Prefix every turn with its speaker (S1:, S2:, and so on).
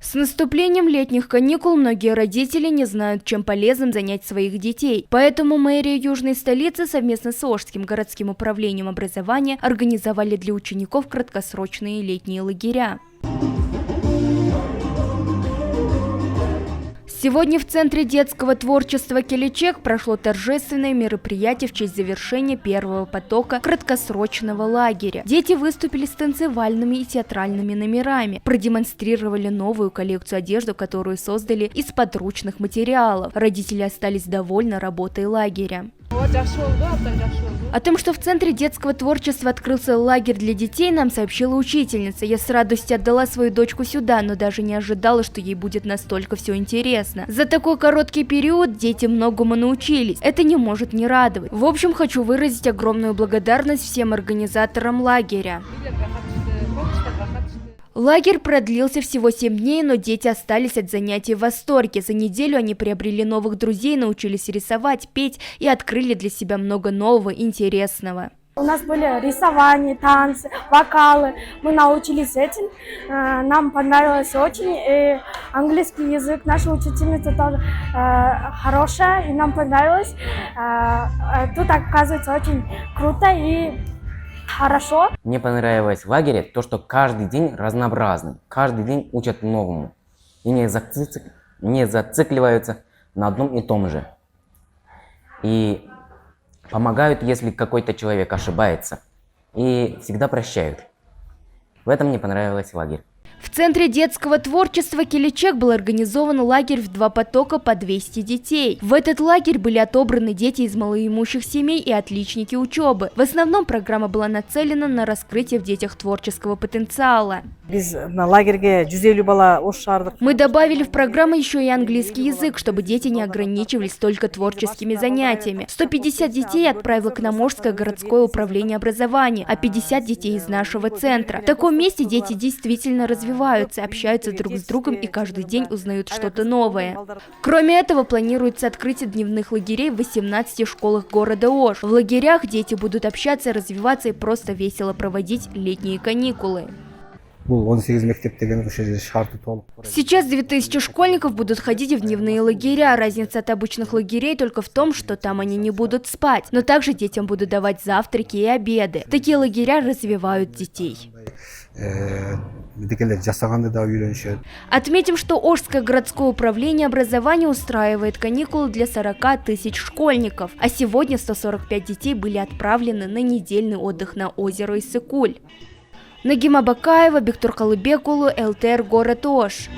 S1: С наступлением летних каникул многие родители не знают, чем полезным занять своих детей. Поэтому мэрия Южной столицы совместно с Ошским городским управлением образования организовали для учеников краткосрочные летние лагеря. Сегодня в Центре детского творчества «Келечек» прошло торжественное мероприятие в честь завершения первого потока краткосрочного лагеря. Дети выступили с танцевальными и театральными номерами, продемонстрировали новую коллекцию одежды, которую создали из подручных материалов. Родители остались довольны работой лагеря. О том, что в Центре детского творчества открылся лагерь для детей, нам сообщила учительница. Я с радостью отдала свою дочку сюда, но даже не ожидала, что ей будет настолько все интересно. За такой короткий период дети многому научились. Это не может не радовать. В общем, хочу выразить огромную благодарность всем организаторам лагеря. Лагерь продлился всего 7 дней, но дети остались от занятий в восторге. За неделю они приобрели новых друзей, научились рисовать, петь и открыли для себя много нового и интересного.
S2: У нас были рисования, танцы, вокалы. Мы научились этим. Нам понравилось очень. И английский язык наша учительница тоже хорошая, и нам понравилось. Тут, оказывается, очень круто и хорошо.
S3: Мне понравилось в лагере то, что каждый день разнообразный, каждый день учат новому и не зацикливаются на одном и том же. И помогают, если какой-то человек ошибается, и всегда прощают. В этом мне понравилось лагерь.
S1: В Центре детского творчества «Келечек» был организован лагерь в 2 потока по 200 детей. В этот лагерь были отобраны дети из малоимущих семей и отличники учебы. В основном программа была нацелена на раскрытие в детях творческого потенциала. Мы добавили в программу еще и английский язык, чтобы дети не ограничивались только творческими занятиями. 150 детей отправило к нам Ошское городское управление образования, а 50 детей из нашего центра. В таком месте дети действительно развиваются, общаются друг с другом и каждый день узнают что-то новое. Кроме этого, планируется открытие дневных лагерей в 18 школах города Ош. В лагерях дети будут общаться, развиваться и просто весело проводить летние каникулы. Сейчас 2000 школьников будут ходить в дневные лагеря. Разница от обычных лагерей только в том, что там они не будут спать, но также детям будут давать завтраки и обеды. Такие лагеря развивают детей. Отметим, что Ошское городское управление образования устраивает каникулы для 40 тысяч школьников, а сегодня 145 детей были отправлены на недельный отдых на озеро Иссык-Куль. Нагима Бакаева, Бектур Халыбекулу, ЛТР, город Ош.